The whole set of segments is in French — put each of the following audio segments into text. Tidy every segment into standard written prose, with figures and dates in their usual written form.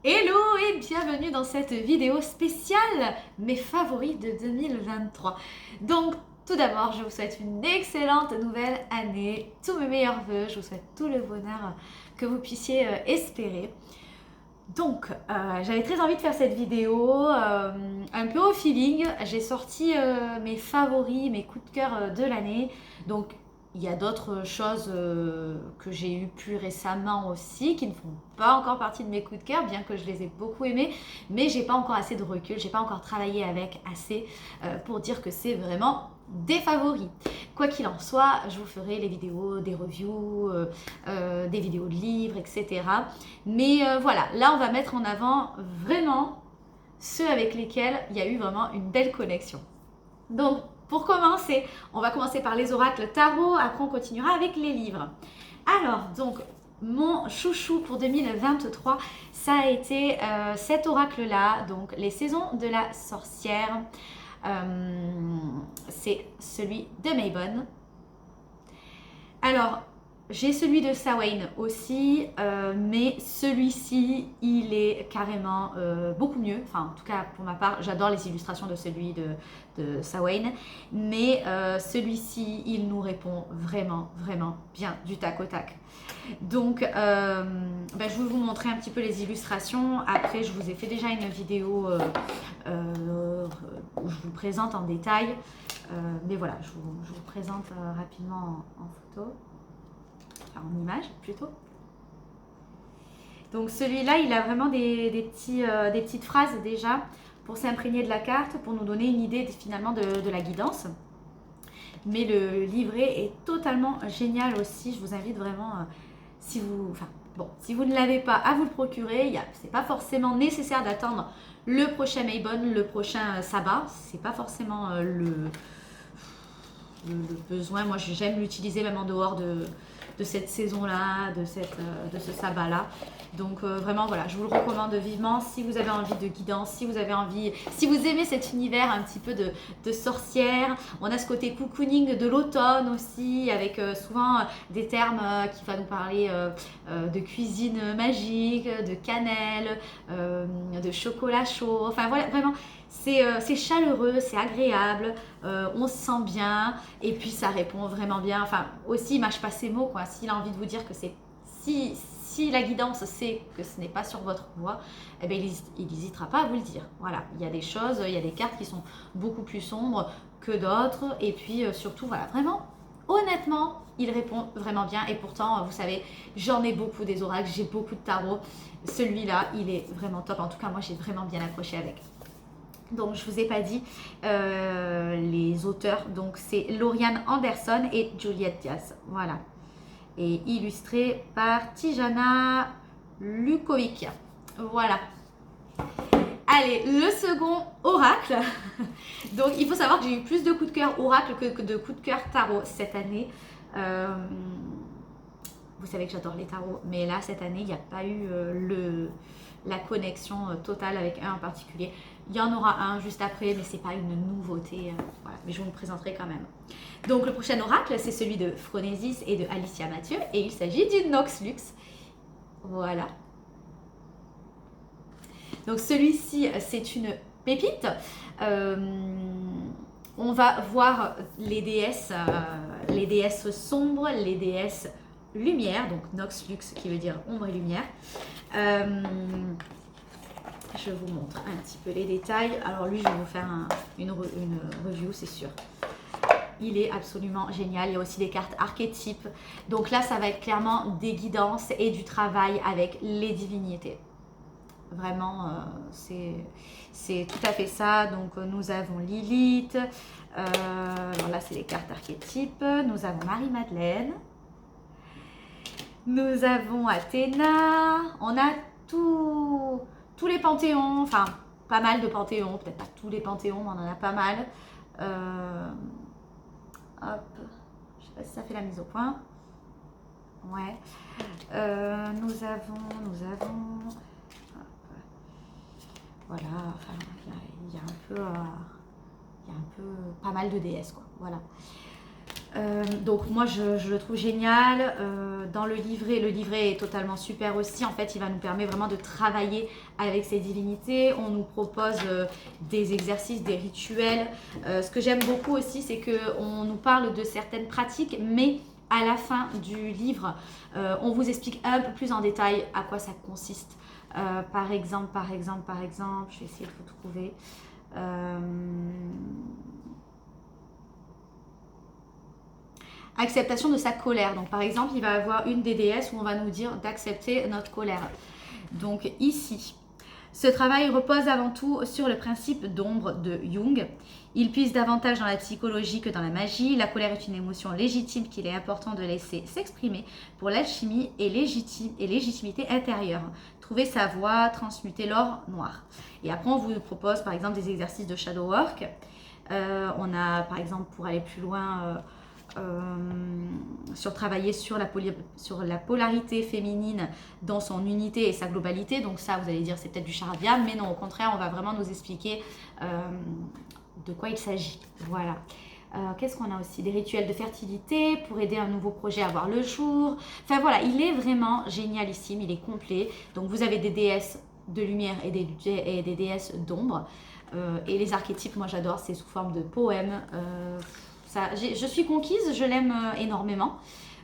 Hello et bienvenue dans cette vidéo spéciale mes favoris de 2023. Donc tout d'abord je vous souhaite une excellente nouvelle année, tous mes meilleurs vœux, je vous souhaite tout le bonheur que vous puissiez espérer. Donc j'avais très envie de faire cette vidéo un peu au feeling, j'ai sorti mes favoris, mes coups de cœur de l'année. Donc il y a d'autres choses que j'ai eues plus récemment aussi, qui ne font pas encore partie de mes coups de cœur, bien que je les ai beaucoup aimés, mais j'ai pas encore assez de recul, j'ai pas encore travaillé avec assez pour dire que c'est vraiment des favoris. Quoi qu'il en soit, je vous ferai les vidéos, des reviews, des vidéos de livres, etc. Mais voilà, là on va mettre en avant vraiment ceux avec lesquels il y a eu vraiment une belle connexion. Donc, pour commencer, on va commencer par les oracles tarot, après on continuera avec les livres. Alors, donc, mon chouchou pour 2023, ça a été cet oracle-là, donc les saisons de la sorcière. C'est celui de Mabon. Alors, j'ai celui de Samhain aussi, mais celui-ci, il est carrément beaucoup mieux. Enfin, en tout cas, pour ma part, j'adore les illustrations de celui de Samhain, mais celui-ci, il nous répond vraiment, vraiment bien du tac au tac. Donc, je vais vous montrer un petit peu les illustrations. Après, je vous ai fait déjà une vidéo où je vous le présente en détail. Mais voilà, je vous présente rapidement en photo, enfin en image plutôt. Donc celui-là, il a vraiment des petites phrases déjà pour s'imprégner de la carte, pour nous donner une idée finalement de la guidance. Mais le livret est totalement génial aussi. Je vous invite vraiment, si vous ne l'avez pas, à vous le procurer. C'est pas forcément nécessaire d'attendre le prochain Mabon, le prochain sabbat. C'est pas forcément le besoin. Moi, j'aime l'utiliser même en dehors de cette saison-là, de ce sabbat-là. Donc vraiment, voilà, je vous le recommande vivement. Si vous avez envie de guidance, si vous aimez cet univers un petit peu de sorcière, on a ce côté cocooning de l'automne aussi, avec souvent des termes qui vont nous parler de cuisine magique, de cannelle, de chocolat chaud. Enfin voilà, vraiment, c'est chaleureux, c'est agréable, on se sent bien et puis ça répond vraiment bien. Enfin aussi, il mâche pas ses mots quoi. S'il a envie de vous dire que c'est si la guidance sait que ce n'est pas sur votre voie, eh bien, il n'hésitera pas à vous le dire. Voilà, il y a des choses, il y a des cartes qui sont beaucoup plus sombres que d'autres. Et puis surtout, voilà, vraiment, honnêtement, il répond vraiment bien. Et pourtant, vous savez, j'en ai beaucoup des oracles, j'ai beaucoup de tarot. Celui-là, il est vraiment top. En tout cas, moi, j'ai vraiment bien accroché avec. Donc, je ne vous ai pas dit les auteurs. Donc, c'est Lauriane Anderson et Juliette Diaz. Voilà. Et illustré par Tijana Lukovic. Voilà. Allez, le second oracle. Donc, il faut savoir que j'ai eu plus de coups de cœur oracle que de coups de cœur tarot cette année. Vous savez que j'adore les tarots, mais là, cette année, il n'y a pas eu la connexion totale avec un en particulier. Il y en aura un juste après, mais c'est pas une nouveauté. Voilà, mais je vous le présenterai quand même. Donc, le prochain oracle, c'est celui de Phronésis et de Alicia Mathieu, et il s'agit du Nox Lux. Voilà. Donc, celui-ci, c'est une pépite. On va voir les déesses sombres, les déesses lumière, donc Nox Lux qui veut dire ombre et lumière. Je vous montre un petit peu les détails. Alors lui, je vais vous faire une review, c'est sûr. Il est absolument génial. Il y a aussi des cartes archétypes. Donc là, ça va être clairement des guidances et du travail avec les divinités. Vraiment, c'est tout à fait ça. Donc nous avons Lilith. Alors là, c'est les cartes archétypes. Nous avons Marie-Madeleine. Nous avons Athéna, on a tous les panthéons, enfin pas mal de panthéons, peut-être pas tous les panthéons, mais on en a pas mal. Hop, je sais pas si ça fait la mise au point. Ouais. Nous avons. Hop. Voilà, enfin, il y a un peu pas mal de déesses, quoi. Voilà. Donc moi je le trouve génial. Dans le livret est totalement super aussi. En fait, il va nous permettre vraiment de travailler avec ces divinités. On nous propose des exercices, des rituels. Ce que j'aime beaucoup aussi, c'est qu'on nous parle de certaines pratiques, mais à la fin du livre, on vous explique un peu plus en détail à quoi ça consiste. Par exemple, je vais essayer de vous trouver. Acceptation de sa colère. Donc par exemple, il va y avoir une des déesses où on va nous dire d'accepter notre colère. Donc ici, ce travail repose avant tout sur le principe d'ombre de Jung. Il puise davantage dans la psychologie que dans la magie. La colère est une émotion légitime qu'il est important de laisser s'exprimer pour l'alchimie et légitimité intérieure. Trouver sa voie, transmuter l'or noir. Et après, on vous propose par exemple des exercices de shadow work. On a par exemple, pour aller plus loin, sur travailler sur la polarité féminine dans son unité et sa globalité. Donc ça, vous allez dire, c'est peut-être du charabia, mais non, au contraire, on va vraiment nous expliquer de quoi il s'agit. Voilà. Qu'est-ce qu'on a aussi? Des rituels de fertilité pour aider un nouveau projet à voir le jour. Enfin voilà, il est vraiment génialissime, il est complet. Donc vous avez des déesses de lumière et des déesses d'ombre. Et les archétypes, moi j'adore, c'est sous forme de poèmes. Je suis conquise, je l'aime énormément.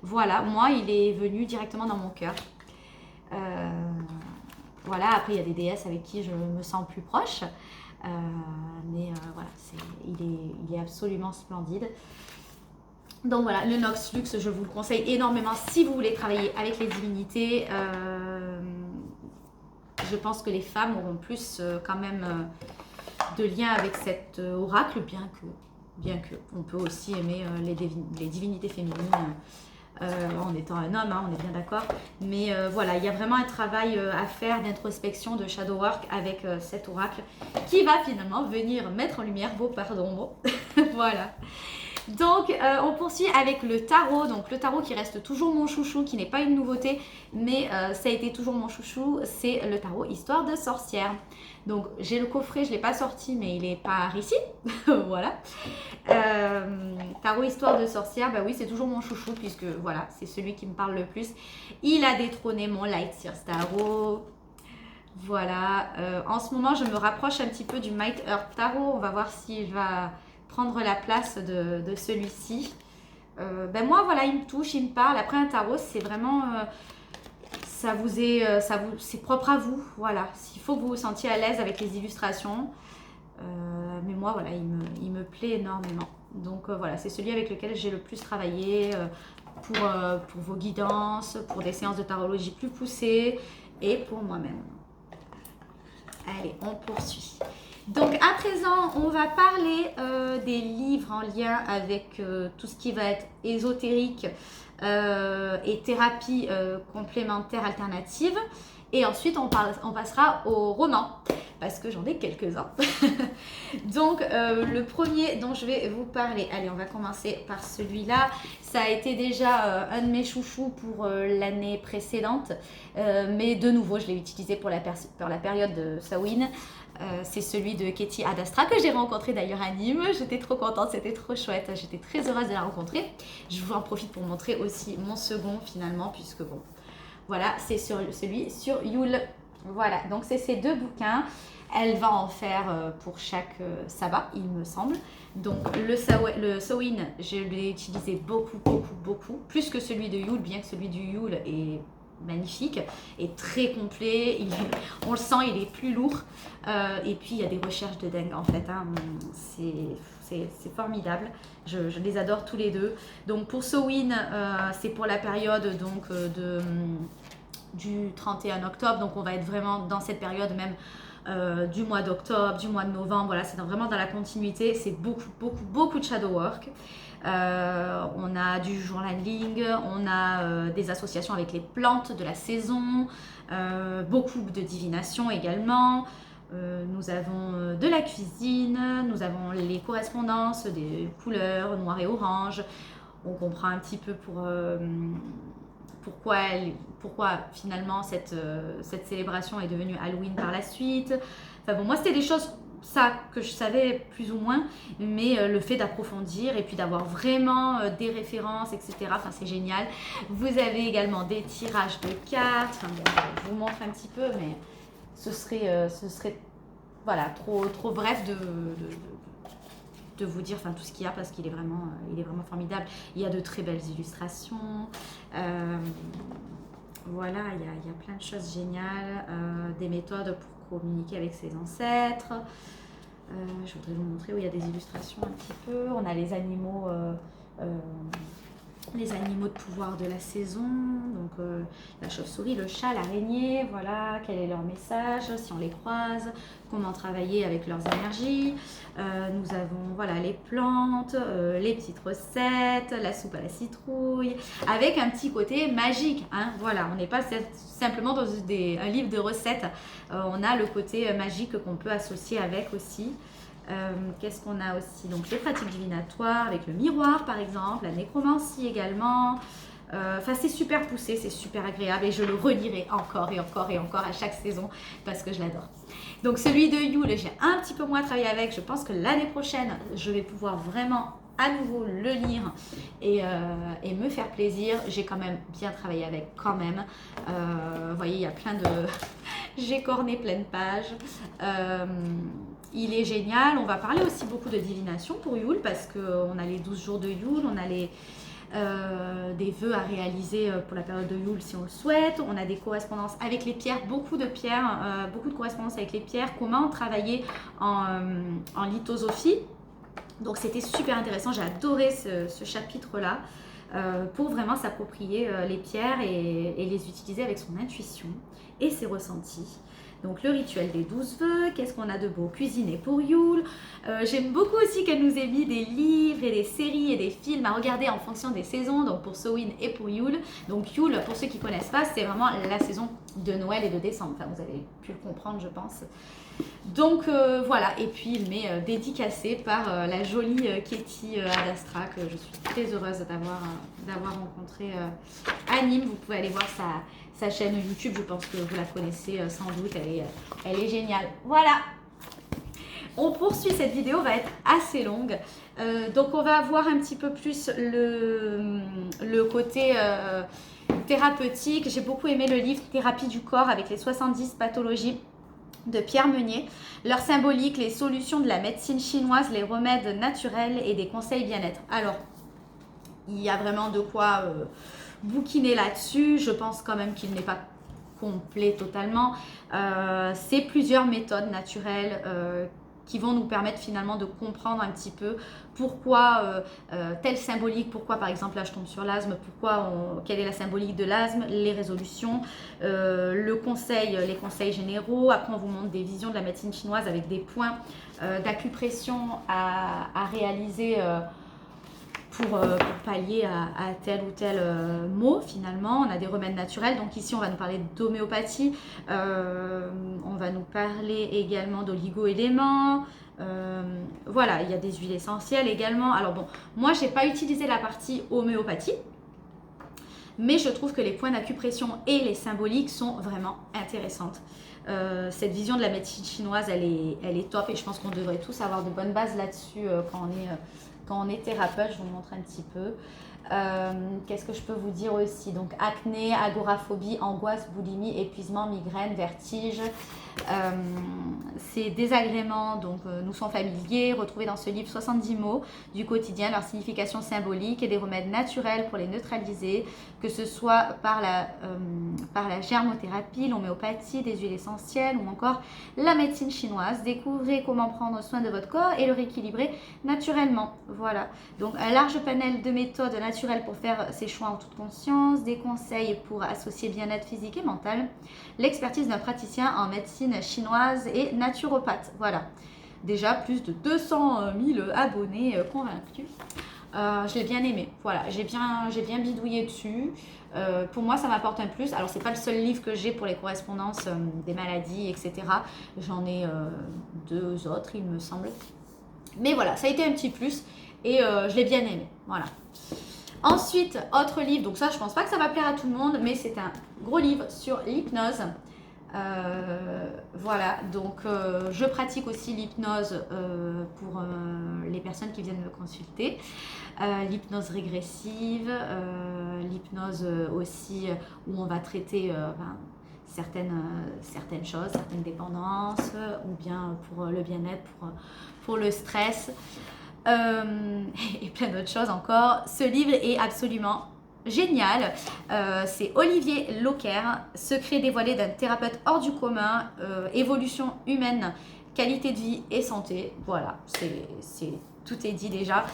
Voilà, moi il est venu directement dans mon cœur. Voilà, après il y a des déesses avec qui je me sens plus proche. Mais voilà, il est absolument splendide. Donc voilà, le Nox Luxe, je vous le conseille énormément si vous voulez travailler avec les divinités. Je pense que les femmes auront plus quand même de lien avec cet oracle, bien que on peut aussi aimer les divinités féminines en étant un homme, hein, on est bien d'accord. Mais voilà, il y a vraiment un travail à faire d'introspection, de shadow work avec cet oracle qui va finalement venir mettre en lumière vos parts d'ombre. Voilà. Donc on poursuit avec le tarot. Donc le tarot qui reste toujours mon chouchou, qui n'est pas une nouveauté, mais ça a été toujours mon chouchou, c'est le tarot Histoire de sorcière. Donc j'ai le coffret, je ne l'ai pas sorti, mais il est par ici. Voilà. Tarot Histoire de sorcière, bah oui, c'est toujours mon chouchou, puisque voilà, c'est celui qui me parle le plus. Il a détrôné mon Light Sears Tarot. Voilà. En ce moment, je me rapproche un petit peu du Might Earth Tarot. On va voir s'il va prendre la place de celui-ci. Ben moi, voilà, il me touche, il me parle. Après, un tarot, c'est vraiment... c'est propre à vous, voilà. Il faut que vous vous sentiez à l'aise avec les illustrations. Mais moi, voilà, il me plaît énormément. Donc voilà, c'est celui avec lequel j'ai le plus travaillé pour vos guidances, pour des séances de tarologie plus poussées et pour moi-même. Allez, on poursuit. Donc à présent, on va parler des livres en lien avec tout ce qui va être ésotérique et thérapie complémentaire alternative. Et ensuite, on passera aux romans, parce que j'en ai quelques-uns. Donc le premier dont je vais vous parler, allez, on va commencer par celui-là. Ça a été déjà un de mes chouchous pour l'année précédente, mais de nouveau, je l'ai utilisé pour la période de Samhain. C'est celui de Katie Adastra que j'ai rencontré d'ailleurs à Nîmes. J'étais trop contente, c'était trop chouette. J'étais très heureuse de la rencontrer. Je vous en profite pour montrer aussi mon second finalement, puisque bon, voilà, c'est celui sur Yule. Voilà, donc c'est ces deux bouquins. Elle va en faire pour chaque sabbat, il me semble. Donc le Samhain, je l'ai utilisé beaucoup, plus que celui de Yule, bien que celui du Yule est magnifique et très complet. On le sent, il est plus lourd. Et puis il y a des recherches de dingue en fait. Hein. C'est formidable. Je les adore tous les deux. Donc pour Samhain, c'est pour la période donc du 31 octobre. Donc on va être vraiment dans cette période même du mois d'octobre, du mois de novembre. Voilà, c'est vraiment dans la continuité. C'est beaucoup de shadow work. On a du journaling, on a des associations avec les plantes de la saison, beaucoup de divination également. Nous avons de la cuisine, nous avons les correspondances des couleurs noir et orange. On comprend un petit peu pourquoi finalement cette célébration est devenue Halloween par la suite. Enfin bon, moi c'était des choses ça que je savais plus ou moins, mais le fait d'approfondir et puis d'avoir vraiment des références, etc. Enfin, c'est génial. Vous avez également des tirages de cartes. Enfin, bon, je vous montre un petit peu, mais ce serait voilà, trop bref de vous dire enfin, tout ce qu'il y a parce qu'il est vraiment formidable. Il y a de très belles illustrations. Voilà, il y a plein de choses géniales, des méthodes pour communiquer avec ses ancêtres. Je voudrais vous montrer où il y a des illustrations un petit peu. On a les animaux de pouvoir de la saison, donc la chauve-souris, le chat, l'araignée, voilà, quel est leur message, si on les croise, comment travailler avec leurs énergies. Nous avons voilà, les plantes, les petites recettes, la soupe à la citrouille, avec un petit côté magique. Hein, voilà, on n'est pas simplement dans un livre de recettes, on a le côté magique qu'on peut associer avec aussi. Qu'est-ce qu'on a aussi? Donc les pratiques divinatoires avec le miroir par exemple, la nécromancie également. Enfin c'est super poussé, c'est super agréable et je le relirai encore et encore et encore à chaque saison parce que je l'adore. Donc celui de Yule, j'ai un petit peu moins travaillé avec. Je pense que l'année prochaine, je vais pouvoir vraiment à nouveau le lire et me faire plaisir. J'ai quand même bien travaillé avec quand même. Vous voyez, il y a plein de... j'ai corné plein de pages. Il est génial. On va parler aussi beaucoup de divination pour Yule parce qu'on a les 12 jours de Yule, on a des vœux à réaliser pour la période de Yule si on le souhaite. On a des correspondances avec les pierres, beaucoup de pierres, beaucoup de correspondances avec les pierres. Comment travailler en lithosophie. Donc c'était super intéressant, j'ai adoré ce chapitre-là pour vraiment s'approprier les pierres et les utiliser avec son intuition et ses ressentis. Donc le rituel des 12 vœux, qu'est-ce qu'on a de beau? Cuisiner pour Yule. J'aime beaucoup aussi qu'elle nous ait mis des livres et des séries et des films à regarder en fonction des saisons, donc pour Samhain et pour Yule. Donc Yule, pour ceux qui ne connaissent pas, c'est vraiment la saison de Noël et de décembre. Enfin, vous avez pu le comprendre, je pense. Donc voilà, et puis il m'est dédicacé par la jolie Katie Adastra que je suis très heureuse d'avoir rencontré à Nîmes. Vous pouvez aller voir sa chaîne YouTube, je pense que vous la connaissez sans doute, elle est géniale. Voilà, on poursuit, cette vidéo va être assez longue, donc on va voir un petit peu plus le côté thérapeutique. J'ai beaucoup aimé le livre Thérapie du corps avec les 70 pathologies de Pierre Meunier, leur symbolique, les solutions de la médecine chinoise, les remèdes naturels et des conseils bien-être. Alors, il y a vraiment de quoi bouquiner là-dessus. Je pense quand même qu'il n'est pas complet totalement. C'est plusieurs méthodes naturelles qui vont nous permettre finalement de comprendre un petit peu pourquoi telle symbolique, pourquoi par exemple là je tombe sur l'asthme, quelle est la symbolique de l'asthme, les résolutions, les conseils généraux. Après on vous montre des visions de la médecine chinoise avec des points d'acupression à réaliser pour pallier à tel ou tel mot finalement. On a des remèdes naturels, donc ici on va nous parler d'homéopathie, on va nous parler également d'oligo-éléments, voilà, il y a des huiles essentielles également. Alors bon, moi j'ai pas utilisé la partie homéopathie, mais je trouve que les points d'acupression et les symboliques sont vraiment intéressantes. Cette vision de la médecine chinoise, elle est top et je pense qu'on devrait tous avoir de bonnes bases là-dessus quand on est thérapeute. Je vous montre un petit peu. Qu'est-ce que je peux vous dire aussi? Donc acné, agoraphobie, angoisse, boulimie, épuisement, migraine, vertige. Ces désagréments donc, nous sont familiers. Retrouvez dans ce livre 70 mots du quotidien, leur signification symbolique et des remèdes naturels pour les neutraliser, que ce soit par la germothérapie, l'homéopathie, des huiles essentielles ou encore la médecine chinoise. Découvrez comment prendre soin de votre corps et le rééquilibrer naturellement. Voilà, donc un large panel de méthodes naturelles pour faire ses choix en toute conscience, des conseils pour associer bien-être physique et mental, l'expertise d'un praticien en médecine chinoise et naturopathe. Voilà, déjà plus de 200 000 abonnés convaincus. Je l'ai bien aimé. Voilà, j'ai bien bidouillé dessus. Pour moi, ça m'apporte un plus. Alors, c'est pas le seul livre que j'ai pour les correspondances des maladies, etc. J'en ai 2 autres, il me semble. Mais voilà, ça a été un petit plus et je l'ai bien aimé. Voilà. Ensuite, autre livre. Donc ça, je pense pas que ça va plaire à tout le monde, mais c'est un gros livre sur l'hypnose. Voilà, donc je pratique aussi l'hypnose pour les personnes qui viennent me consulter. L'hypnose régressive, l'hypnose aussi où on va traiter certaines choses, certaines dépendances, ou bien pour le bien-être, pour le stress, et plein d'autres choses encore. Ce livre est absolument génial. C'est Olivier Locker, Secret dévoilé d'un thérapeute hors du commun, évolution humaine, qualité de vie et santé. Voilà, tout est dit déjà.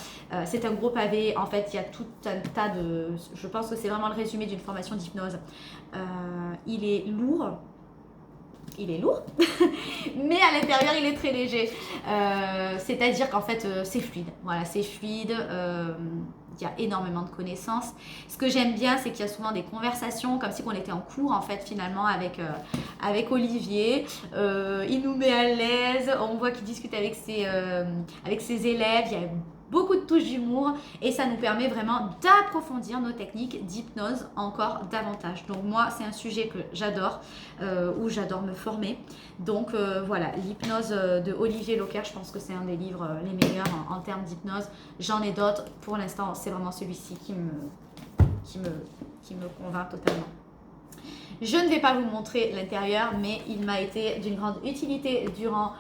C'est un gros pavé. En fait, il y a tout un tas de... Je pense que c'est vraiment le résumé d'une formation d'hypnose. Il est lourd. Mais à l'intérieur il est très léger, c'est à dire qu'en fait c'est fluide, voilà, c'est fluide, il y a énormément de connaissances. Ce que j'aime bien, c'est qu'il y a souvent des conversations comme si on était en cours en fait finalement avec Olivier. Il nous met à l'aise, on voit qu'il discute avec ses élèves, il y a beaucoup de touches d'humour et ça nous permet vraiment d'approfondir nos techniques d'hypnose encore davantage. Donc moi, c'est un sujet que j'adore, où j'adore me former. Donc voilà, l'hypnose de Olivier Locker, je pense que c'est un des livres les meilleurs en termes d'hypnose. J'en ai d'autres. Pour l'instant, c'est vraiment celui-ci qui me convainc totalement. Je ne vais pas vous montrer l'intérieur, mais il m'a été d'une grande utilité durant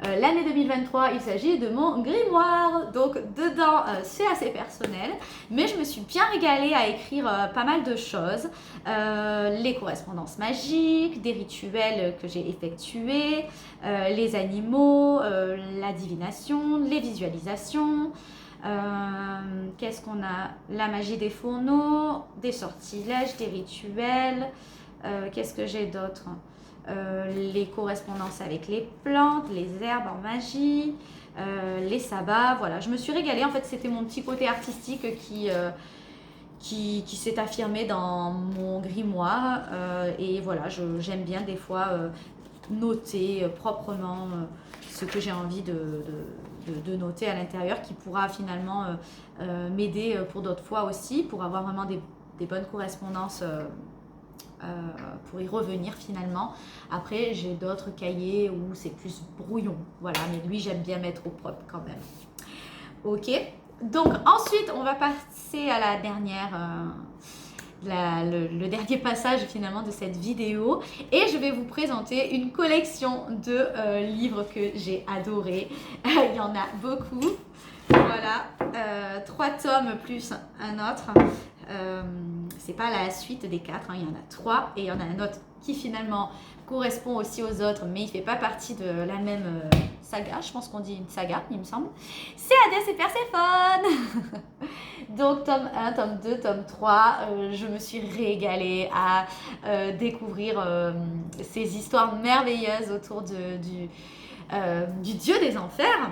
l'année 2023. Il s'agit de mon grimoire. Donc dedans, c'est assez personnel, mais je me suis bien régalée à écrire pas mal de choses. Les correspondances magiques, des rituels que j'ai effectués, les animaux, la divination, les visualisations. Qu'est-ce qu'on a? La magie des fourneaux, des sortilèges, des rituels. Qu'est-ce que j'ai d'autre? Les correspondances avec les plantes, les herbes en magie, les sabbats. Voilà, je me suis régalée. En fait, c'était mon petit côté artistique qui s'est affirmé dans mon grimoire. Et voilà, j'aime bien des fois noter proprement ce que j'ai envie de noter à l'intérieur, qui pourra finalement m'aider pour d'autres fois aussi, pour avoir vraiment des bonnes correspondances, pour y revenir finalement. Après, j'ai d'autres cahiers où c'est plus brouillon, voilà, mais lui, j'aime bien mettre au propre quand même. Ok, donc ensuite, on va passer à la dernière... le dernier passage finalement de cette vidéo, et je vais vous présenter une collection de livres que j'ai adorés. Il y en a beaucoup, voilà, 3 tomes plus un autre. C'est pas la suite des 4, hein, il y en a 3, et il y en a un autre qui finalement correspond aussi aux autres, mais il fait pas partie de la même saga. Je pense qu'on dit une saga, il me semble. C'est Hadès et Perséphone. Donc tome 1, tome 2, tome 3, je me suis régalée à découvrir ces histoires merveilleuses autour du dieu des enfers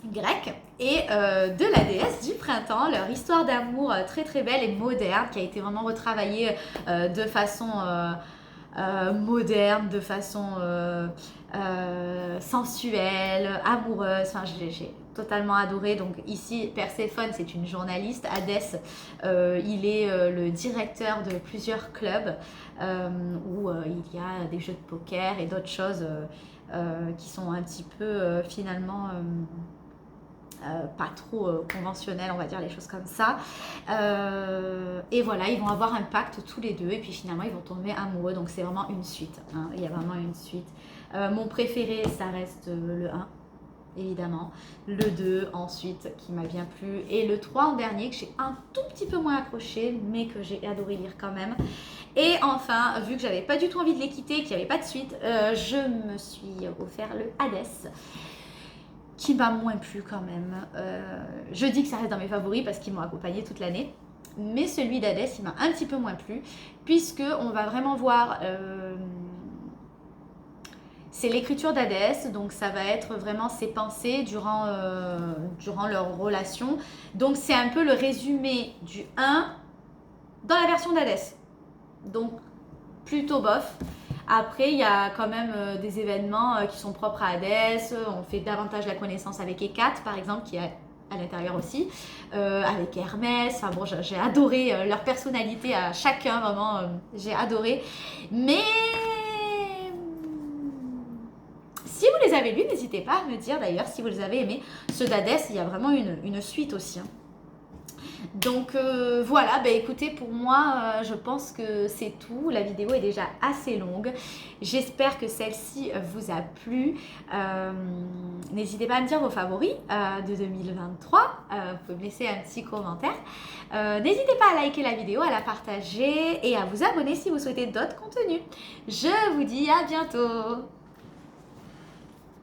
grec et de la déesse du printemps, leur histoire d'amour très très belle et moderne, qui a été vraiment retravaillée de façon moderne, de façon sensuelle, amoureuse. Enfin, j'ai totalement adoré. Donc ici, Perséphone, c'est une journaliste. Hadès, il est le directeur de plusieurs clubs où il y a des jeux de poker et d'autres choses qui sont un petit peu finalement... pas trop conventionnel, on va dire, les choses comme ça. Et voilà, ils vont avoir un pacte tous les deux, et puis finalement ils vont tomber amoureux. Donc c'est vraiment une suite, hein. Il y a vraiment une suite. Mon préféré, ça reste le 1, évidemment. Le 2 ensuite, qui m'a bien plu, et le 3 en dernier, que j'ai un tout petit peu moins accroché, mais que j'ai adoré lire quand même. Et enfin, vu que j'avais pas du tout envie de les quitter, qu'il n'y avait pas de suite, je me suis offert le Hadès, qui m'a moins plu quand même. Je dis que ça reste dans mes favoris parce qu'ils m'ont accompagné toute l'année. Mais celui d'Hadès, il m'a un petit peu moins plu, puisque on va vraiment voir... c'est l'écriture d'Hadès, donc ça va être vraiment ses pensées durant leur relation. Donc c'est un peu le résumé du 1 dans la version d'Hadès. Donc plutôt bof. Après, il y a quand même des événements qui sont propres à Hadès. On fait davantage la connaissance avec Hécate, par exemple, qui est à l'intérieur aussi, avec Hermès. Enfin bon, j'ai adoré leur personnalité à chacun, vraiment, j'ai adoré. Mais les avez lus, n'hésitez pas à me dire d'ailleurs si vous les avez aimés. Ceux d'Hadès, il y a vraiment une suite aussi. Hein. Donc voilà, bah écoutez, pour moi, je pense que c'est tout. La vidéo est déjà assez longue. J'espère que celle-ci vous a plu. N'hésitez pas à me dire vos favoris de 2023. Vous pouvez me laisser un petit commentaire. N'hésitez pas à liker la vidéo, à la partager et à vous abonner si vous souhaitez d'autres contenus. Je vous dis à bientôt.